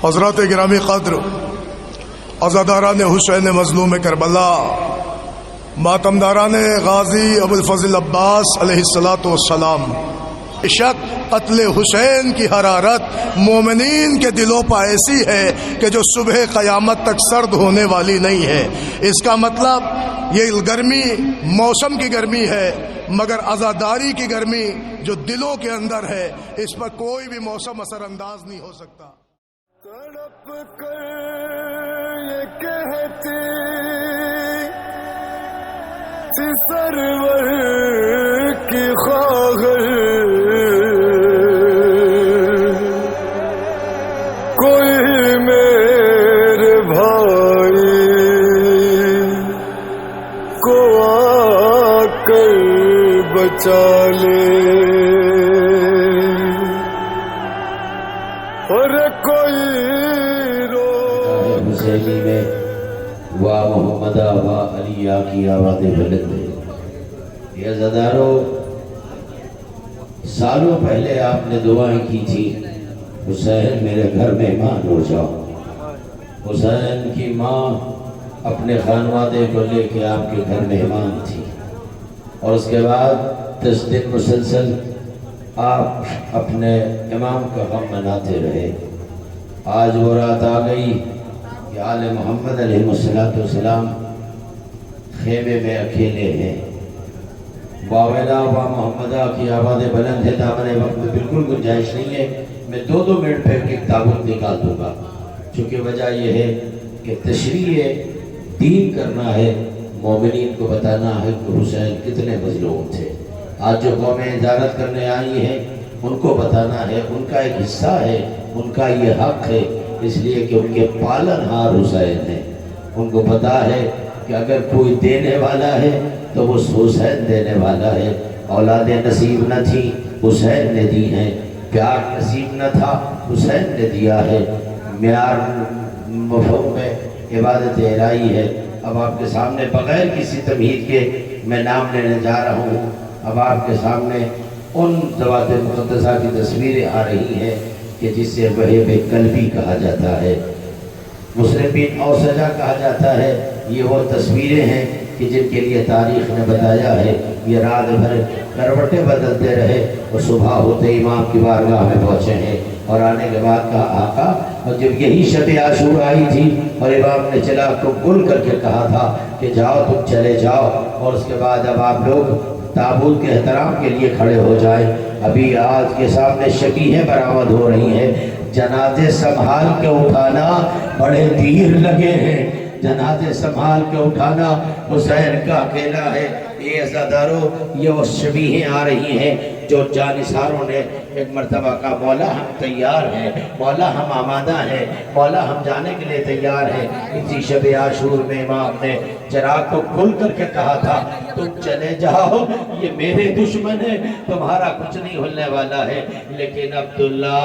حضرات گرامی قدر، عزاداران حسین مظلوم کربلا، ماتمداران غازی ابوالفضل عباس علیہ السلام، بے شک قتل حسین کی حرارت مومنین کے دلوں پر ایسی ہے کہ جو صبح قیامت تک سرد ہونے والی نہیں ہے۔ اس کا مطلب یہ گرمی موسم کی گرمی ہے، مگر عزاداری کی گرمی جو دلوں کے اندر ہے اس پر کوئی بھی موسم اثر انداز نہیں ہو سکتا۔ تڑپ کر یہ کہتی تھی سرور کی خواہر، کوئی میرے بھائی کو آ کر بچا لے، اور کوئی حسینی میں وا محمدہ وا علیہ کی آوازیں بلند ہیں۔ یہ عزادارو، سالوں پہلے آپ نے دعائیں کی تھی حسین میرے گھر مہمان ہو جاؤ۔ حسین کی ماں اپنے خانوادے کو لے کے آپ کے گھر مہمان تھی، اور اس کے بعد 10 دن مسلسل آپ اپنے امام کا غم مناتے رہے۔ آج وہ رات آ گئی کہ آل محمد علیہ السلام خیمے میں اکیلے ہیں۔ واویلا وا محمدہ کی آوازیں بلند ہے، دامن وقت میں بالکل گنجائش نہیں ہے، میں 2 منٹ پہ ایک تابوت نکال دوں گا، چونکہ وجہ یہ ہے کہ تشریح دین کرنا ہے، مومنین کو بتانا ہے کہ حسین کتنے مظلوم تھے۔ آج جو قومیں زیارت کرنے آئی ہیں ان کو بتانا ہے، ان کا ایک حصہ ہے، ان کا یہ حق ہے، اس لیے کہ ان کے پالن ہار حسین ہیں۔ ان کو پتا ہے کہ اگر کوئی دینے والا ہے تو وہ حسین دینے والا ہے۔ اولادیں نصیب نہ تھی، حسین نے دی ہیں۔ پیار نصیب نہ تھا، حسین نے دیا ہے۔ معیار مفہوم میں عبادت الہی ہے۔ اب آپ کے سامنے بغیر کسی تمہید کے میں نام لینے جا رہا ہوں۔ اب آپ کے سامنے ان ذوات مقدسہ کی تصویریں آ رہی ہیں کہ جس سے وہیب قلبی کہا جاتا ہے، مسربین اوسجا کہا جاتا ہے۔ یہ وہ تصویریں ہیں کہ جن کے لیے تاریخ نے بتایا ہے یہ رات بھر کروٹیں بدلتے رہے اور صبح ہوتے امام کی بارگاہ میں پہنچے ہیں، اور آنے کے بعد کہا آقا، اور جب یہی شب عاشور آئی تھی اور امام نے چلا کو گل کر کے کہا تھا کہ جاؤ تم چلے جاؤ، اور اس کے بعد اب آپ لوگ تابوت کے احترام کے لیے کھڑے ہو جائیں۔ ابھی آج کے سامنے شبیہیں برآمد ہو رہی ہیں۔ جنازے سنبھال کے اٹھانا بڑے دیر لگے ہیں، جنازے سنبھال کے اٹھانا حسین کا اکیلا ہے۔ یہ عزادارو، یہ وہ شبیہیں آ رہی ہیں جو جانثاروں نے ایک مرتبہ کہا مولا ہم تیار ہیں، مولا ہم آمادہ ہیں، مولا ہم جانے کے لیے تیار ہیں۔ اسی شب عاشور میں امام نے چراغ کو کھول کر کے کہا تھا تم چلے جاؤ، یہ میرے دشمن ہیں، تمہارا کچھ نہیں ہونے والا ہے۔ لیکن عبداللہ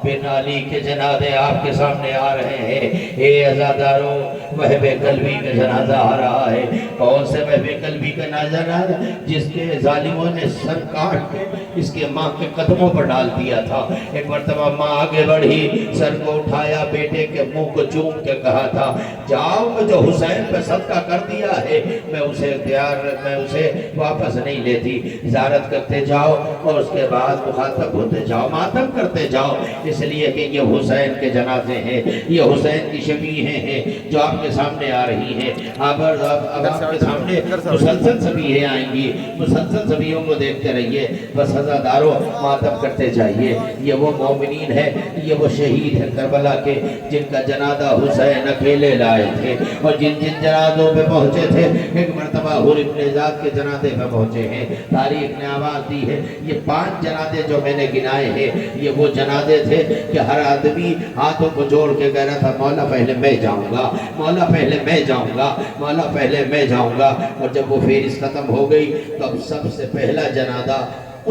بن علی کے جنازے آپ کے سامنے آ رہے ہیں۔ اے عزادارو، وہب قلبی کا جنازہ آ رہا ہے۔ کون سے وہب قلبی کا جنازہ؟ جس کے ظالموں نے سر کاٹ کے اس کے ماں کے قدموں پر ڈال دیا تھا۔ ایک مرتبہ ماں آگے بڑھی، سر کو اٹھایا، بیٹے کے منہ کو چوم کے کہا تھا جاؤ، جو حسین پہ صدقہ کر دیا ہے میں اسے واپس نہیں لیتی۔ زیارت کرتے جاؤ اور اس کے بعد مخاطب ہوتے جاؤ، ماتم کرتے جاؤ، اس لیے کہ یہ حسین کے جنازے ہیں، یہ حسین کی شبیہیں ہیں جو آپ کے سامنے آ رہی ہیں۔ اب آپ کے سامنے مسلسل شبیہیں آئیں گی، مسلسل شبیہوں کو دیکھتے رہیے، بس عزادارو ماتم کرتے جائیے۔ یہ وہ مومنین ہیں، یہ وہ شہید ہیں کربلا کے جن کا جنازہ حسین اکیلے لائے تھے، اور جن جنازوں پہ پہنچے تھے۔ ایک مرتبہ حور ابن زیاد کے جنازے پہ پہنچے ہیں۔ تاریخ نے آواز دی ہے یہ 5 جنازے جو میں نے گنائے ہیں یہ وہ جنازے تھے کہ ہر آدمی ہاتھوں کو جوڑ کے کہہ رہا تھا مولا پہلے میں جاؤں گا، مولا پہلے میں جاؤں گا، مولا پہلے میں جاؤں گا۔ اور جب وہ فہرست ختم ہو گئی تو اب سب سے پہلا جنازہ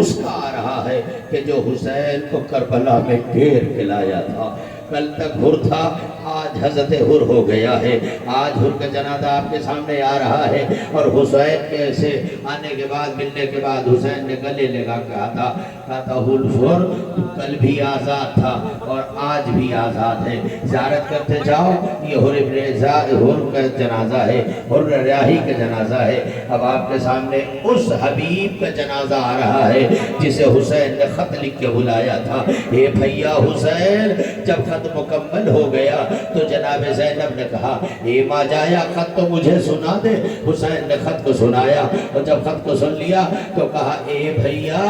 اس کا آ رہا ہے کہ جو حسین کو کربلا میں گھیر کے لایا تھا۔ کل تک حر تھا، آج حضرت حر ہو گیا ہے۔ آج حر کا جنازہ آپ کے سامنے آ رہا ہے، اور حسین کے سے آنے کے بعد، ملنے کے بعد حسین نے گلے لگا کہا تھا کہا تھا حضور کل بھی آزاد تھا اور آج بھی آزاد ہے، زیارت کرتے جاؤ، یہ حر کا جنازہ ہے، حر ریاحی کا جنازہ ہے۔ اب آپ کے سامنے اس حبیب کا جنازہ آ رہا ہے جسے حسین نے خط لکھ کے بلایا تھا۔ اے بھیا حسین، جب خط مکمل ہو گیا تو جناب زینب نے کہا اے ماں جایا خط تو مجھے سنا دے۔ حسین نے خط کو سنایا اور جب خط کو سن لیا تو کہا اے بھیا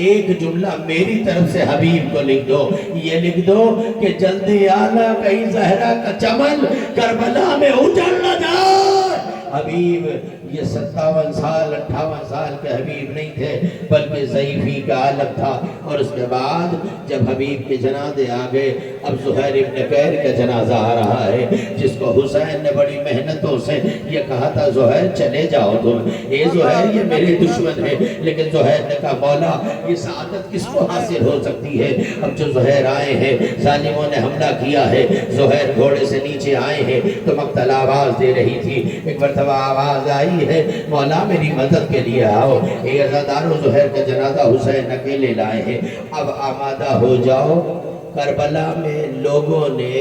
ایک جملہ میری طرف سے حبیب کو لکھ دو، یہ لکھ دو کہ جلدی آنا کہیں زہرا کا چمن کربلا میں اجڑ نہ جائے۔ حبیب یہ 57 سال 58 سال کے حبیب نہیں تھے بلکہ ضعیفی کا عالم تھا۔ اور اس کے بعد جب حبیب کے جنازے آ گئے، اب زہیر ابن قیر کا جنازہ آ رہا ہے جس کو حسین نے بڑی محنتوں سے یہ کہا تھا زہیر چلے جاؤ تم، اے زہیر یہ میرے دشمن ہے، لیکن زہیر نے کہا مولا یہ سعادت کس کو حاصل ہو سکتی ہے؟ اب جو زہیر آئے ہیں ظالموں نے حملہ کیا ہے، زہیر گھوڑے سے نیچے آئے ہیں تو مقتل آواز دے رہی تھی، ایک مرتبہ آواز آئی ہے مولا میری مدد کے لیے آؤ، اے عزادارو زہیر کا جنازہ حسین اکیلے لائے ہیں، اب آمادہ ہو جاؤ۔ کربلا میں لوگوں نے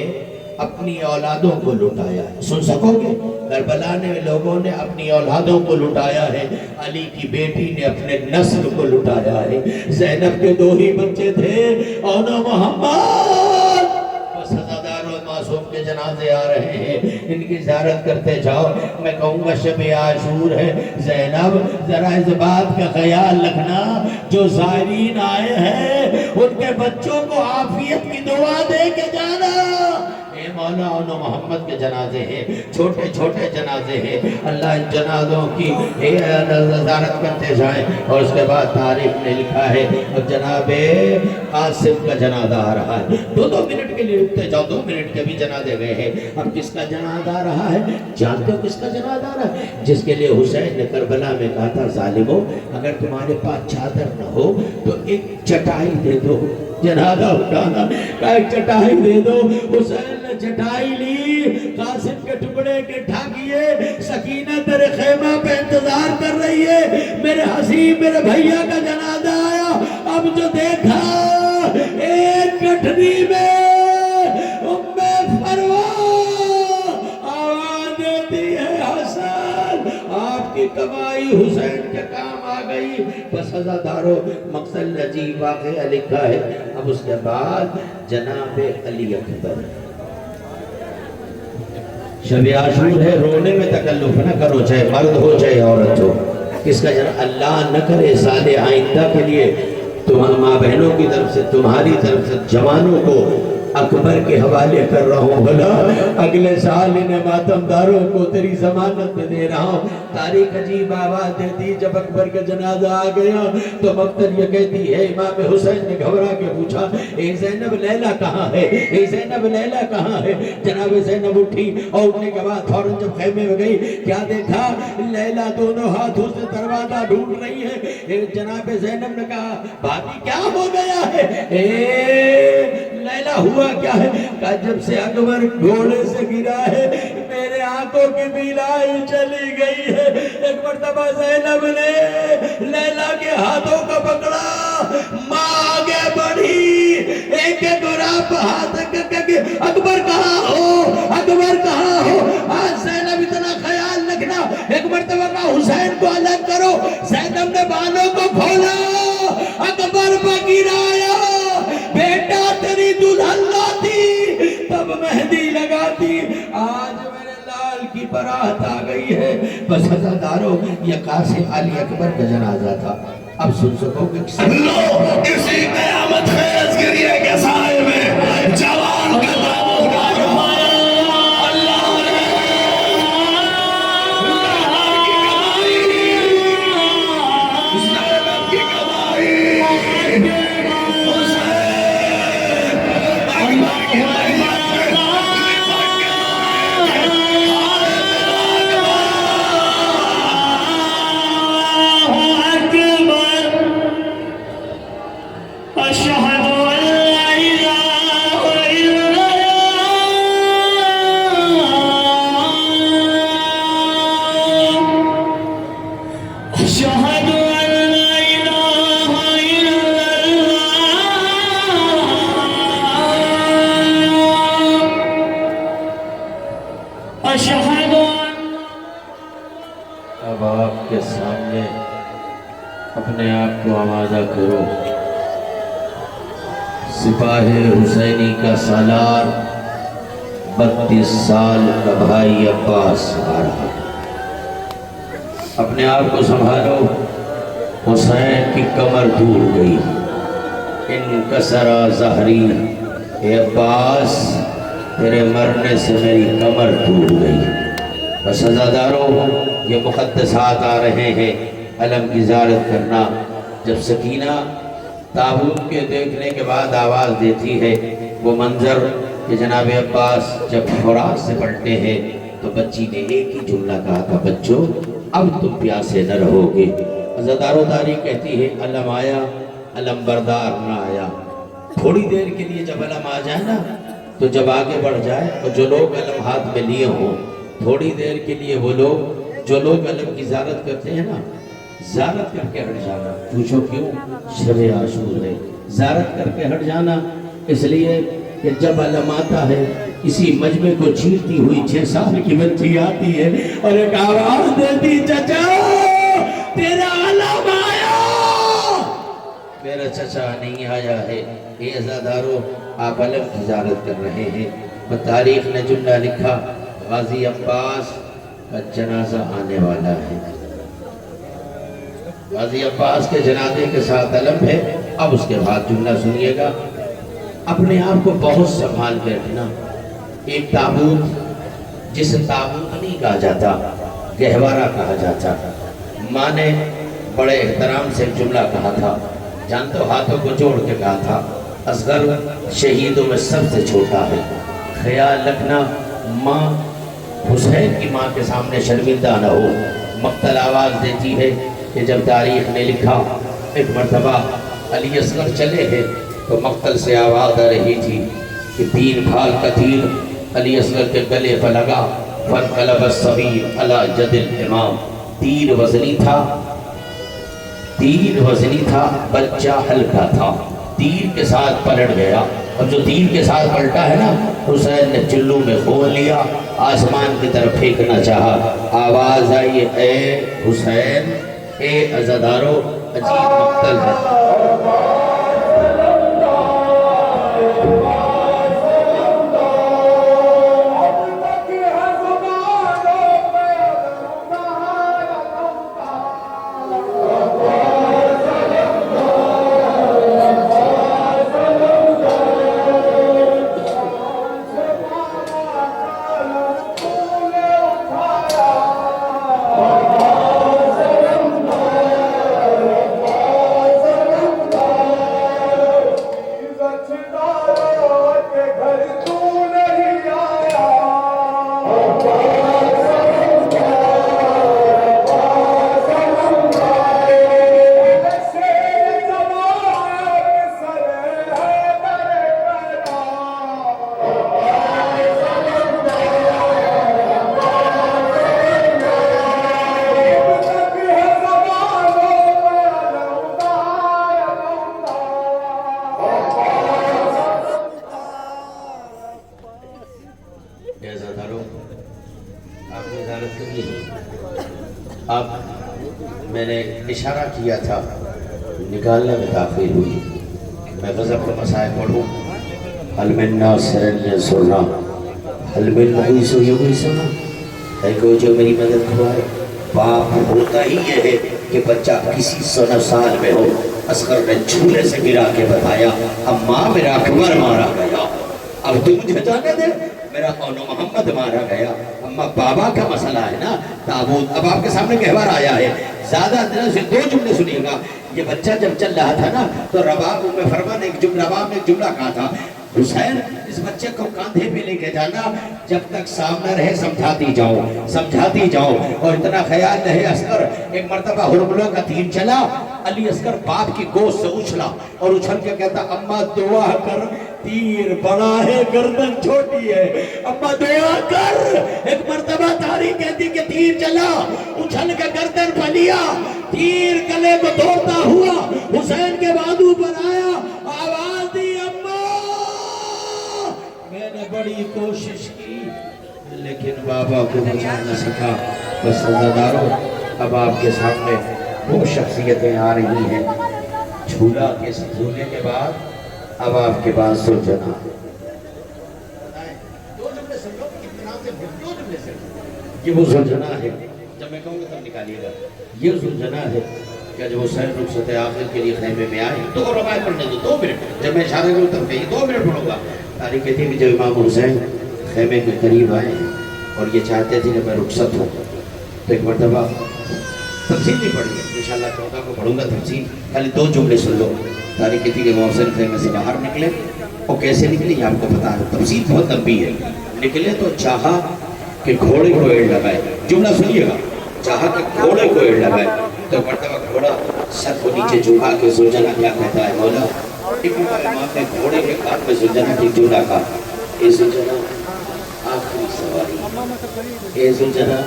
اپنی اولادوں کو لٹایا ہے، سن سکو گے؟ کربلا نے لوگوں نے اپنی اولادوں کو لٹایا ہے، علی کی بیٹی نے اپنے نسل کو لٹایا ہے، زینب کے 2 ہی بچے تھے اور محمد بس ہزادار و معصوم کے جنازے آ رہے ہیں، ان کی زیارت کرتے جاؤ۔ میں کہوں گا شب عاشور ہے، زینب ذرا اس بات کا خیال رکھنا جو زائرین آئے ہیں ان کے بچوں کو عافیت کی دعا دے کے جانا۔ اے مولا ان محمد کے جنازے ہیں، چھوٹے چھوٹے جنازے ہیں، اللہ ان جنازوں کی زیارت کرتے جائیں۔ اور اس کے بعد تاریخ نے لکھا ہے اب جناب قاسم کا جنازہ آ رہا ہے، 2 منٹ کے لیے رکتے جاؤ، 2 منٹ کے بھی جنازے گئے ہیں۔ اب کس کا جنازہ آ رہا ہے جانتے ہو؟ کس کا جنازہ آ رہا ہے؟ جس کے لیے حسین نے کربلا میں کہا تھا ظالموں اگر تمہارے پاس چادر نہ ہو تو ایک چٹائی دے دو، جنازہ اٹھانا کا ایک چٹائی دے دو۔ حسین نے چٹائی لی، قاسم کے ٹکڑے کے ڈھاکیے، سکینہ تیرے خیمہ پہ انتظار کر رہی ہے، میرے حسین میرے بھیا کا جنازہ آیا۔ اب جو دیکھا ایک گٹھنی میں کمائی حسین کے کام آ گئی۔ بس عزادارو مقصد عجیب واقعہ لکھا ہے۔ اب اس کے بعد جناب علی اکبر، شب عاشور ہے، رونے میں تکلف نہ کرو چاہے مرد ہو چاہے عورت ہو۔ کس کا جناب اللہ نہ کرے سال آئندہ کے لیے تمہاری ماں بہنوں کی طرف سے تمہاری طرف سے جوانوں کو اکبر کے حوالے کر رہا ہوں، بھلا اگلے سال انہیں ماتمداروں کو تیری ضمانت میں دے رہا ہوں۔ تاریخ عجیب آواز دیتی جب اکبر کا جنازہ آ گیا تو مقتل یہ کہتی ہے امام حسین نے گھبرا کے پوچھا اے زینب لیلا کہاں ہے؟ اے زینب لیلا کہاں ہے؟ جناب زینب اٹھی اور اٹھنے کے بعد فوراً جب خیمے میں گئی کیا دیکھا؟ لیلا دونوں ہاتھوں سے دروازہ ڈھونڈ رہی ہے۔ جناب زینب نے کہا بھابی کیا ہو گیا ہے؟ لیلا ہوا کیا ہے؟ کہا جب سے اکبر گھوڑے سے گرا ہے میرے آنکھوں کی بیلائی چلی گئی ہے۔ ایک مرتبہ زینب نے لیلا کے ہاتھوں کو پکڑا، ماں آگے بڑھی، ایک ایک راپ ہاتھ اکبر کہاں ہو؟ اکبر کہاں ہو؟ آج زینب اتنا خیال رکھنا، ایک مرتبہ کہا حسین کو الگ کرو، زینب نے بالوں کو کھولا، اکبر پر گرایا، بیٹا تیری دلہن لاتی تب مہندی لگاتی، آج میرے لال کی برات آ گئی ہے۔ بس عزادارو یہ قاسم علی اکبر کا جنازہ تھا۔ اب سن سکو کہ کسی قیامت خیز گریے کے سائے میں جوان کا دامن کا رمایا اللہ نے زینب کی کمائی حسین اکبر کی أشهد أن لا إله إلا اب آپ کے سامنے اپنے آپ کو آمادہ کرو، سپاہ حسینی کا سالار 32 سال کا بھائی عباس آ رہا ہے۔ اپنے آپ کو سنبھالو، حسین کی کمر ٹوٹ گئی، انکسرا ظہری، اے عباس تیرے مرنے سے میری کمر ٹوٹ گئی۔ بس عزادارو، یہ مقدسات آ رہے ہیں علم کی زیارت کرنا۔ جب سکینہ تابوت کے دیکھنے کے بعد آواز دیتی ہے، وہ منظر کہ جناب عباس جب فرات سے پلٹے ہیں تو بچی نے ایک ہی جملہ کہا تھا، بچوں اب تم پیاسے نہ رہو گے۔ عزادارو تاریخ کہتی ہے علم آیا، علم بردار نہ آیا۔ تھوڑی دیر کے لیے جب علم آ جائے نا تو جب آگے بڑھ جائے، اور جو لوگ علم ہاتھ میں لیے ہوں، تھوڑی دیر کے لیے وہ لوگ جو لوگ علم کی زیارت کرتے ہیں نا، زیارت کر کے ہٹ جانا۔ پوچھو کیوں؟ شب عاشور ہے، زیارت کر کے ہٹ جانا اس لیے کہ جب علم آتا ہے اسی مجمع کو چیرتی ہوئی 6 سال کی بچی آتی ہے اور ایک آواز دیتی، چچا تیرا علم آیا۔ میرا چچا نہیں آیا ہے۔ اے عزادارو، آپ علم کی زیارت کر رہے ہیں۔ تاریخ نے جملہ لکھا، غازی عباس کا جنازہ آنے والا ہے۔ غازی عباس کے جنازے کے ساتھ علم ہے۔ اب اس کے بعد جملہ سنیے گا، اپنے آپ کو بہت سنبھال کے رکھنا۔ ایک تابوت جسے تابوت نہیں کہا جاتا، گہوارہ کہا جاتا۔ ماں نے بڑے احترام سے ایک جملہ کہا تھا، جانتے ہو ہاتھوں کو جوڑ کے کہا تھا، اصغر شہیدوں میں سب سے چھوٹا ہے، خیال رکھنا ماں حسین کی ماں کے سامنے شرمندہ نہ ہو۔ مقتل آواز دیتی ہے کہ جب تاریخ نے لکھا ایک مرتبہ علی اصغر چلے ہیں تو مقتل سے آواز آ رہی تھی کہ 3 پھال کا تیر علی اصغر کے گلے پر لگا، فانقلب الصغیر علی جد الامام۔ تیر وزنی تھا، بچہ ہلکا تھا، تیر کے ساتھ پلٹ گیا، اور جو تیر کے ساتھ پلٹا ہے نا، حسین نے چلو میں کھول لیا، آسمان کی طرف پھینکنا چاہا۔ آواز آئی، اے حسین، اے عزادارو، عجیب مقتل ہے۔ اب میں نے اشارہ کیا تھا، نکالنے میں تاخیر ہوئی، میں غضب کا مسائل پڑھوں۔ حل من ناصر ینصرنا، حل من مغیث یغیثنا، ہے کوئی جو میری مدد کروائے۔ باپ ہوتا ہی یہ ہے کہ بچہ کسی سنہ سال میں ہو۔ اصغر نے جھولے سے گرا کے بتایا، اماں میرا اکبر مارا گیا، اب تو مجھے جانے دے، میرا اونو محمد مارا گیا۔ اماں بابا کا مسئلہ ہے نا، تابوت اب آپ کے سامنے گہوار آیا ہے۔ زیادہ دنوں سے 2 جملے سنیے گا۔ یہ بچہ جب چل رہا تھا نا تو رباب میں فرما نے ایک جملہ کہا تھا، حسین اس بچے کو کاندھے پہ لے کے جانا، جب تک سامنے رہے سمجھاتی جاؤ، اور اتنا خیال رہے۔ اصغر ایک مرتبہ ہرملوں کا تیر چلا، علی اصغر باپ کی گود سے اچھلا اور اچھل کے کہتا، اماں دعا کر، تیر بڑا ہے گردن چھوٹی ہے، اماں دعا کر۔ ایک مرتبہ تاریخ کہتی کہ تیر چلا، اچھل کے گردن پھلیا، تیر گلے کو دوڑتا ہوا حسین کے بازو پر آیا، آواز دی، میں نے بڑی کوشش کی لیکن بابا کو بچا نہ سکا۔ بس عزادارو، اب آپ کے سامنے وہ شخصیتیں آ رہی ہیں جھولا کے جھولے کے بعد اب آپ کے پاس سلجھنا یہ وہ سلجھنا ہے جب میں کہوں گا تب نکالیے گا یہ سلجھنا ہے کہ جب حسین رخصت آخر کے لیے خیمے میں آئے 2 روایت پڑھنے دو 2 منٹ جب میں اشارے کروں تب کہیے 2 منٹ پڑھوں گا تاریخ کہتی ہے کہ جب امام حسین خیمے کے قریب آئے ہیں اور یہ چاہتے تھے کہ میں رخصت ہوں تو ایک مرتبہ تفصیل نہیں پڑھی ہے انشاءاللہ 14 کو پڑھوں گا تفصیل خالی 2 جملے سن لو تاریخ کہتی ہے کہ امام حسین خیمے سے باہر نکلے اور کیسے نکلے یہ آپ کو پتا ہے تفصیل بہت لمبی ہے نکلے تو چاہا کہ گھوڑے کو ایڑ لگائے جملہ سنیے گا چاہا کہ گھوڑے کو ایڑ لگائے تو مرتبہ گھوڑا سر کو نیچے جھکا کے سلجھنا کیا کہتا ہے مولا امام نے گھوڑے کے کان میں سلجھنا کی جملہ کا اے سلجھنا آخری سواری اے سلجھنا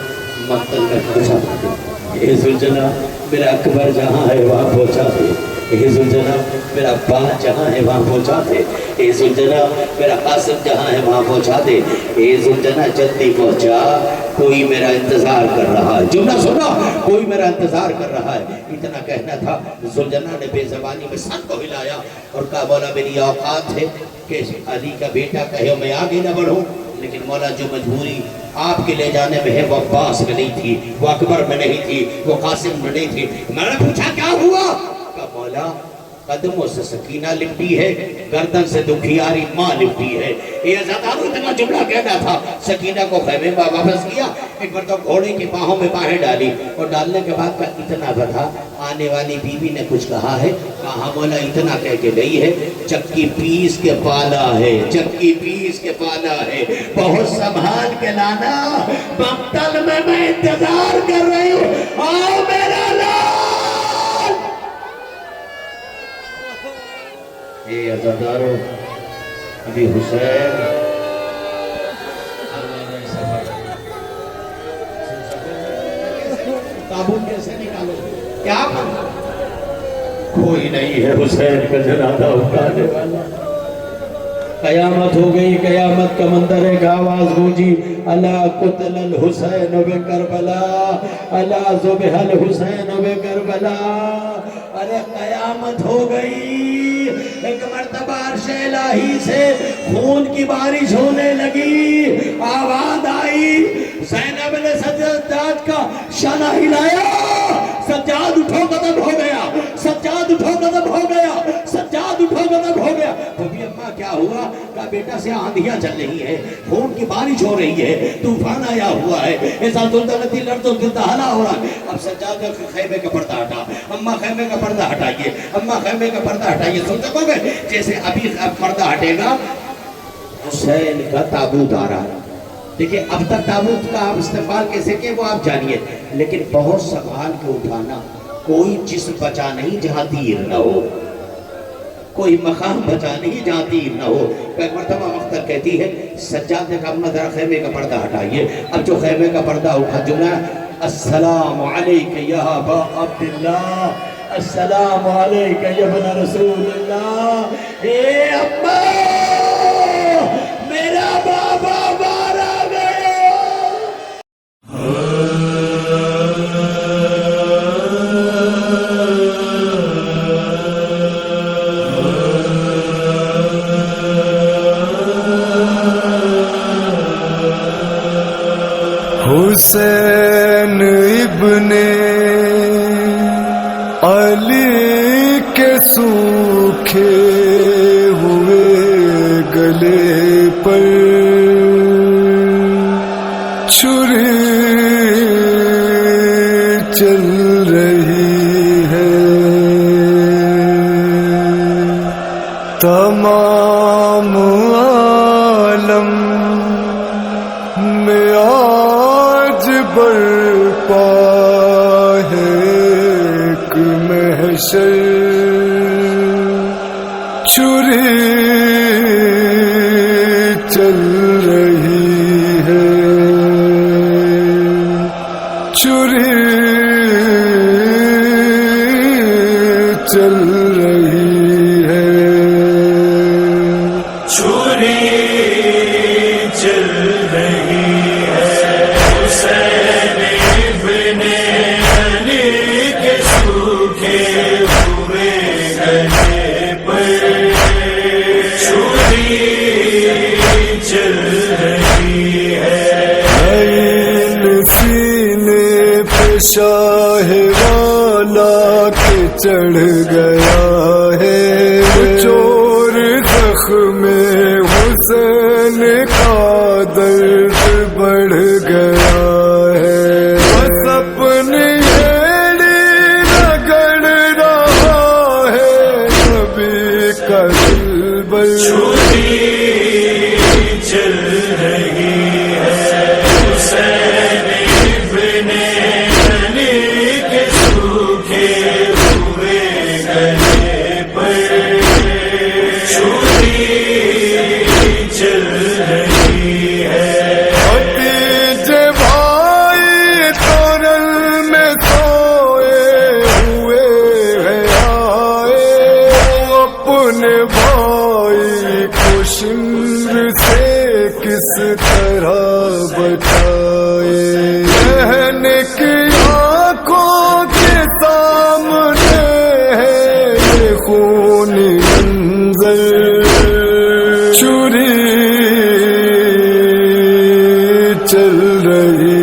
مقتل میں پہنچا دے اے سلجھنا میرا اکبر جہاں ہے وہاں پہنچا دے اے سلجھنا میرا عباس جہاں ہے وہاں پہنچا دے اے سلجھنا میرا قاسم جہاں ہے وہاں پہنچا دے اے سلجھنا جلدی پہنچا کوئی میرا انتظار کر رہا ہے جملہ سنا کوئی میرا انتظار کر رہا ہے اتنا کہنا تھا سلجھنا نے بے زبانی میں سر کو ہلایا اور کہا مولا میری اوقات ہے کہ علی کا بیٹا کہے میں آگے نہ بڑھوں لیکن مولا جو مجبوری آپ کے لے جانے میں ہے وہ عباس میں نہیں تھی وہ اکبر میں نہیں تھی وہ قاسم میں نہیں تھی میں نے پوچھا کیا ہوا کہا مولا قدموں سے سکینہ لپٹی ہے گردن سے دکھیاری ماں لپٹی ہے یہ ازاداروں اتنا جملہ کہنا تھا سکینہ کو خیمے میں واپس کیا ایک بار تو گھوڑے کی باہوں میں باہیں ڈالی اور ڈالنے کے بعد کا اتنا تھا آنے والی بیوی نے کچھ کہا ہے کہا مولا اتنا کہہ کے گئی ہے چکی پیس کے پالا ہے چکی پیس کے پالا ہے بہت سنبھال کے لانا مقتل میں انتظار کر رہی ہوں آؤ میرا لال اے عزادارو ابھی حسین تابوت کیسے نکالو کیا کوئی نہیں ہے حسین کا جنازہ اٹھانے والا قیامت ہو گئی قیامت کا منظر ایک آواز گونجی الا قتل الحسین بکربلا الا ذبح الحسین بکربلا ارے قیامت ہو گئی ایک مرتبہ عرش الہی سے خون کی بارش ہونے لگی آواز آئی زینب نے سجاد کا شانہ ہلایا سجاد اٹھو قدم ہو گیا سجاد اٹھو قدم ہو گیا سجاد اٹھو قدم ہو گیا بھوبی اماں کیا ہوا کہا بیٹا سے آندھیاں چل رہی ہیں خون کی بارش ہو رہی ہے طوفان آیا ہوا ہے ایسا سلطنتی لرز و زلزلہ ہو رہا ہے اب سجاد کا خیمے کا پردہ ہٹا اماں خیمے کا پردہ ہٹائیے اماں خیمے کا پردہ ہٹائیے سن سکو گے جیسے ابھی پردہ ہٹے گا حسین کا تابوت آ رہا ہے دیکھیں اب تک تابوت کا آپ استعمال کیسے کہ وہ آپ جانیے لیکن بہت سنبھال کے اٹھانا کوئی جسم بچا نہیں جہاں تیر نہ ہو کوئی مقام بچا نہیں جہاں تیر نہ ہو ایک مرتبہ اختر کہتی ہے سجاد نے کہا اپنا ذرا خیمے کا پردہ ہٹائیے اب جو خیمے کا پردہ اٹھا جملہ السلام علیک یا ابا عبداللہ السلام علیک یا ابن رسول اللہ اے ابا میرا بابا مارا گیا حسین ابن علی کے سوکھے ہوئے گلے پر چھری چل رہی ہے تمام عالم میں آج برپا ہے ایک محشر چھری چل رہی ہے چھری چل رہی ہے چھری چل رہی ہے حسین ابن شاہ والا کے چڑھ گیا ہے چور زخم حسین کا درد بڑھ گیا ہے بس اپنی ایڑی رگڑ رہا ہے نبی کا دل بل چل رہی ہے حسین ابن علی کے سوکھے ہوئے گلے پر چھری چل رہی ہے بھتیجے بھائی تورل میں سوئے ہوئے ہیں آئے اپنے بھائی کو شمر سے کس طرح بچائے بہن کی آنکھوں کے سامنے ہے یہ خونی منظر چھری چل رہی